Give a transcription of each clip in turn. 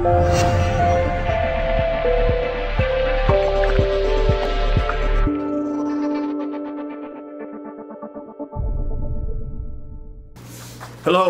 Hello,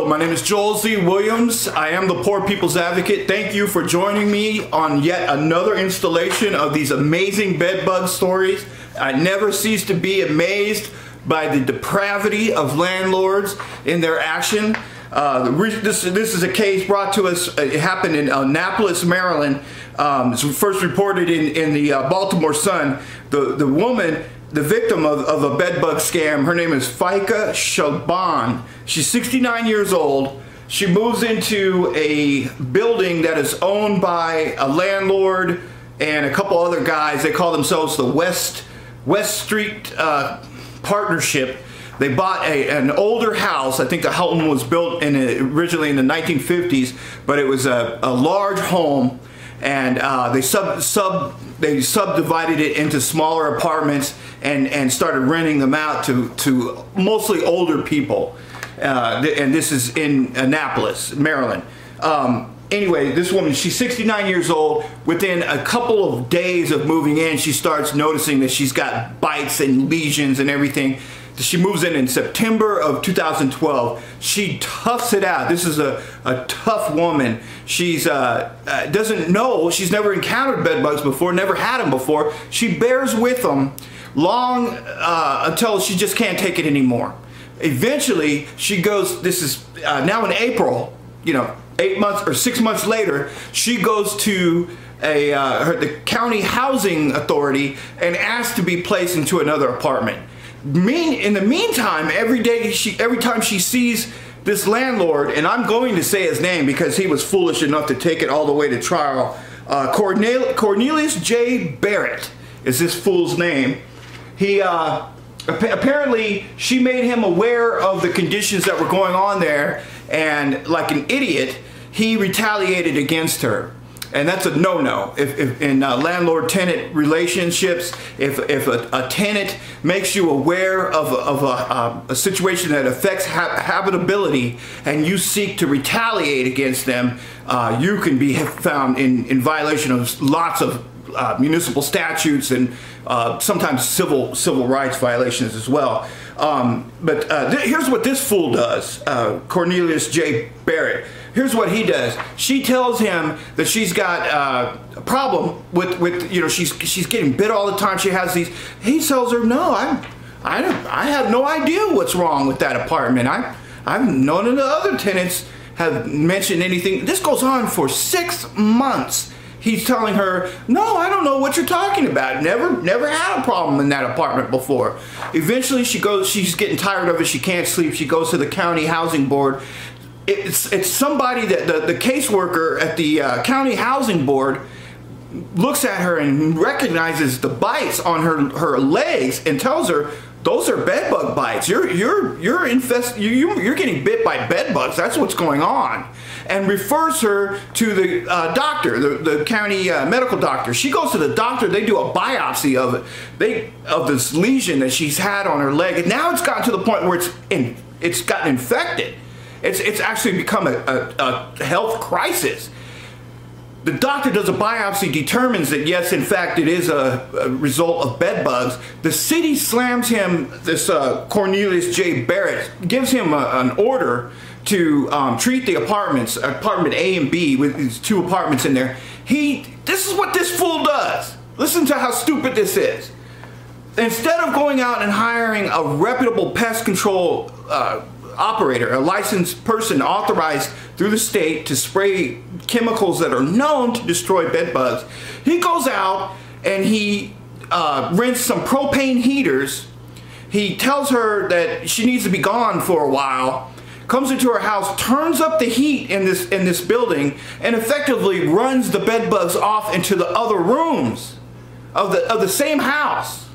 my name is Joel Z. Williams. I am the Poor People's Advocate. Thank you for joining me on yet another installation of these amazing bedbug stories. I never cease to be amazed by the depravity of landlords in their action. This is a case brought to us. It happened in Annapolis, Maryland. It's first reported in the Baltimore Sun. The woman, the victim of a bedbug scam, her name is Faika Shaban. She's 69 years old. She moves into a building that is owned by a landlord and a couple other guys. They call themselves the West Street Partnership. They bought an older house. I think the home was built originally in the 1950s, but it was a large home, and they subdivided it into smaller apartments and started renting them out to mostly older people. And this is in Annapolis, Maryland. Anyway, this woman, she's 69 years old. Within a couple of days of moving in, she starts noticing that she's got bites and lesions and everything. She moves in September of 2012. She toughs it out. This is a tough woman. She's doesn't know. She's never encountered bedbugs before, never had them before. She bears with them long until she just can't take it anymore. Eventually, she goes, this is now in April, 8 months or 6 months later, she goes to the county housing authority and asks to be placed into another apartment. In the meantime, every time she sees this landlord, and I'm going to say his name because he was foolish enough to take it all the way to trial, Cornelius J. Barrett is this fool's name. He apparently, she made him aware of the conditions that were going on there, and like an idiot, he retaliated against her. And that's a no-no. If in landlord-tenant relationships, if a tenant makes you aware of a situation that affects habitability and you seek to retaliate against them, you can be found in violation of lots of municipal statutes and sometimes civil rights violations as well. Here's what this fool does, Cornelius J. Barrett. Here's what he does. She tells him that she's got a problem with she's getting bit all the time. She has these. He tells her, no, I have no idea what's wrong with that apartment. None of the other tenants have mentioned anything. This goes on for 6 months. He's telling her, no, I don't know what you're talking about. Never had a problem in that apartment before. Eventually she's getting tired of it. She can't sleep. She goes to the county housing board. It's somebody that the caseworker at the county housing board looks at her and recognizes the bites on her legs and tells her, those are bedbug bites. You're getting bit by bedbugs. That's what's going on. And refers her to the doctor, the county medical doctor. She goes to the doctor. They do a biopsy of it, of this lesion that she's had on her leg. And now it's gotten to the point where it's gotten infected. It's actually become a health crisis. The doctor does a biopsy, determines that yes, in fact, it is a result of bed bugs. The city slams him, this Cornelius J. Barrett, gives him an order to treat the apartments, apartment A and B, with these two apartments in there. This is what this fool does. Listen to how stupid this is. Instead of going out and hiring a reputable pest control operator, a licensed person authorized through the state to spray chemicals that are known to destroy bed bugs, he goes out and he rents some propane heaters. He tells her that she needs to be gone for a while, comes into her house, turns up the heat in this building, and effectively runs the bed bugs off into the other rooms of the same house.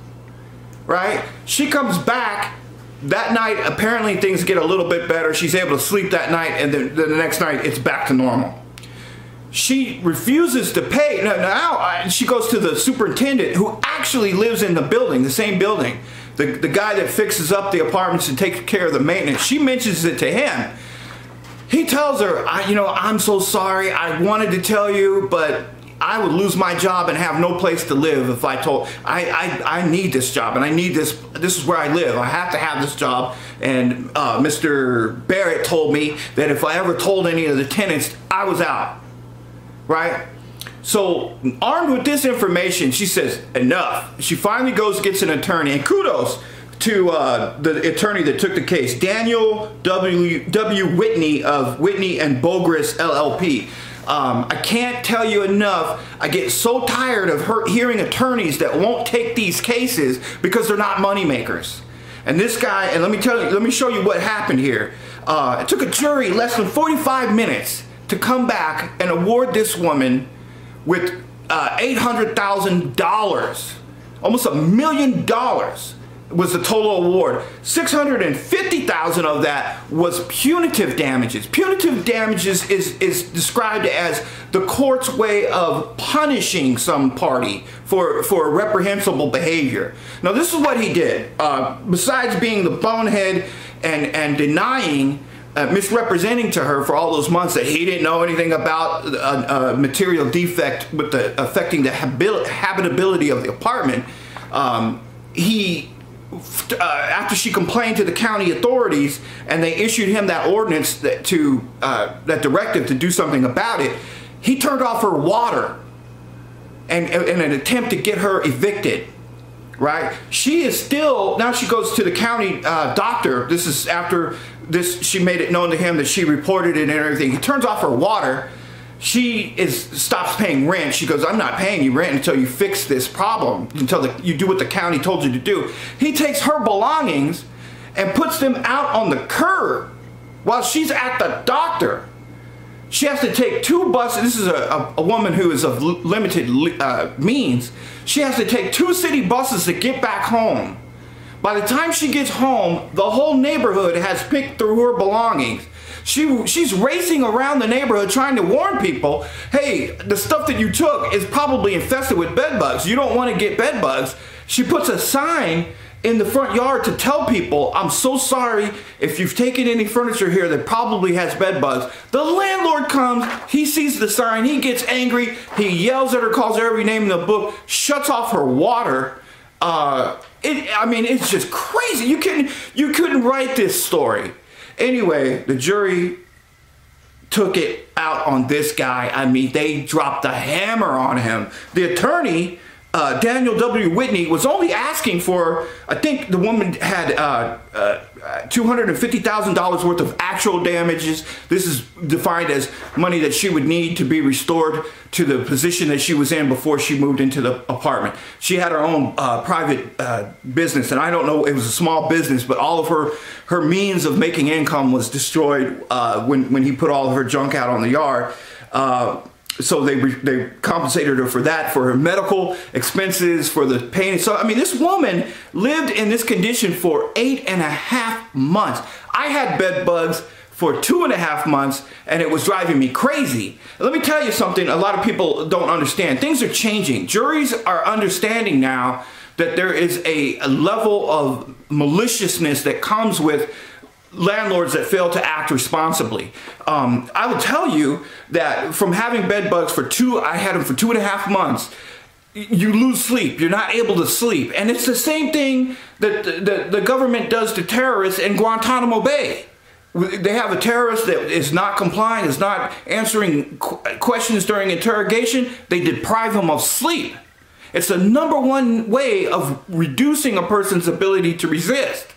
Right? She comes back that night. Apparently things get a little bit better. She's able to sleep that night, and then the next night it's back to normal. She refuses to pay. Now she goes to the superintendent, who actually lives in the building, the same building. The guy that fixes up the apartments and takes care of the maintenance. She mentions it to him. he tells her, I'm so sorry. I wanted to tell you, but I would lose my job and have no place to live if I told. I need this job, and I need this. This is where I live. I have to have this job. And Mr. Barrett told me that if I ever told any of the tenants, I was out. Right? So armed with this information, she says, enough. She finally goes and gets an attorney, and kudos to the attorney that took the case, Daniel W. Whitney of Whitney and Bogus LLP. I can't tell you enough. I get so tired of hearing attorneys that won't take these cases because they're not money makers. And this guy, and let me show you what happened here. It took a jury less than 45 minutes to come back and award this woman with $800,000, almost $1 million was the total award. $650,000 of that was punitive damages. Punitive damages is described as the court's way of punishing some party for reprehensible behavior. Now this is what he did. Besides being the bonehead and denying, misrepresenting to her for all those months that he didn't know anything about a material defect with affecting the habitability of the apartment, after she complained to the county authorities and they issued him that ordinance that directive to do something about it, he turned off her water in an attempt to get her evicted. Right? She is still, now she goes to the county doctor. This is after she made it known to him that she reported it and everything. He turns off her water. She stops paying rent. She goes, I'm not paying you rent until you fix this problem, until you do what the county told you to do. He takes her belongings and puts them out on the curb while she's at the doctor. She has to take 2 buses. This is a woman who is of limited means. She has to take 2 city buses to get back home. By the time she gets home, the whole neighborhood has picked through her belongings. She's racing around the neighborhood trying to warn people, hey, the stuff that you took is probably infested with bedbugs. You don't want to get bedbugs. She puts a sign in the front yard to tell people, I'm so sorry if you've taken any furniture here that probably has bedbugs. The landlord comes, he sees the sign, he gets angry, he yells at her, calls her every name in the book, shuts off her water. It's just crazy. You couldn't write this story. Anyway, the jury took it out on this guy. I mean, they dropped the hammer on him. The attorney, Daniel W. Whitney, was only asking for, I think the woman had $250,000 worth of actual damages. This is defined as money that she would need to be restored to the position that she was in before she moved into the apartment. She had her own private business, and I don't know, it was a small business, but all of her means of making income was destroyed when he put all of her junk out on the yard. So they compensated her for that, for her medical expenses, for the pain. So, I mean, this woman lived in this condition for 8.5 months. I had bed bugs for 2.5 months, and it was driving me crazy. Let me tell you something a lot of people don't understand. Things are changing. Juries are understanding now that there is a level of maliciousness that comes with landlords that fail to act responsibly. I will tell you that from having bed bugs I had them for 2.5 months, you lose sleep. You're not able to sleep. And it's the same thing that the government does to terrorists in Guantanamo Bay. They have a terrorist that is not complying, is not answering questions during interrogation. They deprive him of sleep. It's the #1 way of reducing a person's ability to resist.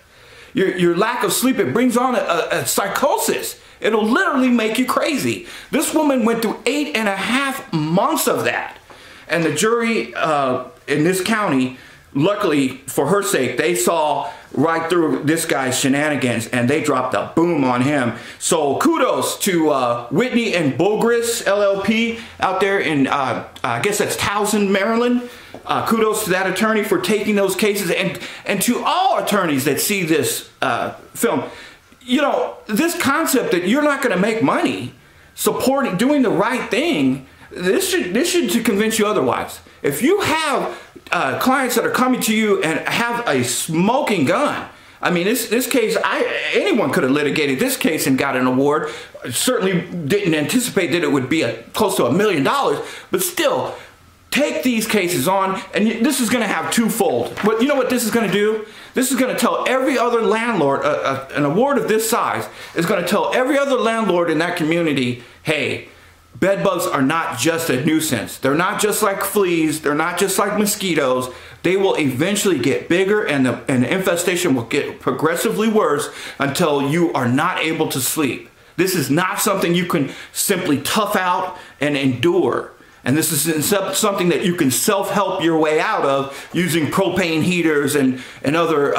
Your lack of sleep, it brings on a psychosis. It'll literally make you crazy. This woman went through 8.5 months of that. And the jury in this county, luckily for her sake, they saw right through this guy's shenanigans and they dropped a boom on him. So kudos to Whitney and Bogus LLP out there in, I guess that's Towson, Maryland. Kudos to that attorney for taking those cases, and to all attorneys that see this film. You know, this concept that you're not going to make money supporting, doing the right thing, this should to convince you otherwise. If you have clients that are coming to you and have a smoking gun, I mean, this case, anyone could have litigated this case and got an award. Certainly didn't anticipate that it would be close to $1 million, but still, take these cases on, and this is going to have twofold. But you know what this is going to do? This is going to tell every other landlord, an award of this size is going to tell every other landlord in that community, hey, bedbugs are not just a nuisance. They're not just like fleas. They're not just like mosquitoes. They will eventually get bigger, and the infestation will get progressively worse until you are not able to sleep. This is not something you can simply tough out and endure. And this is something that you can self-help your way out of using propane heaters and other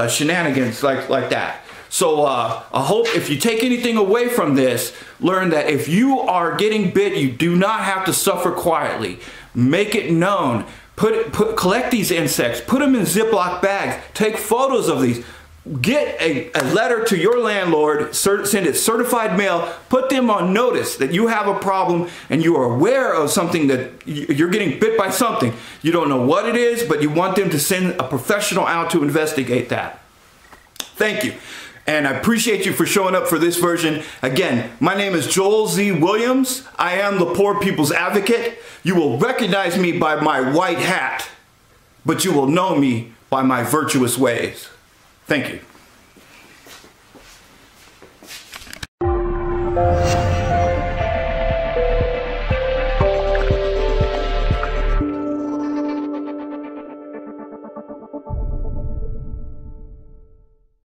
shenanigans like that. So I hope if you take anything away from this, learn that if you are getting bit, you do not have to suffer quietly. Make it known. Collect these insects, put them in Ziploc bags, take photos of these. Get a letter to your landlord, send it certified mail, put them on notice that you have a problem and you are aware of something, that you're getting bit by something. You don't know what it is, but you want them to send a professional out to investigate that. Thank you. And I appreciate you for showing up for this version. Again, my name is Joel Z. Williams. I am the poor people's advocate. You will recognize me by my white hat, but you will know me by my virtuous ways. Thank you.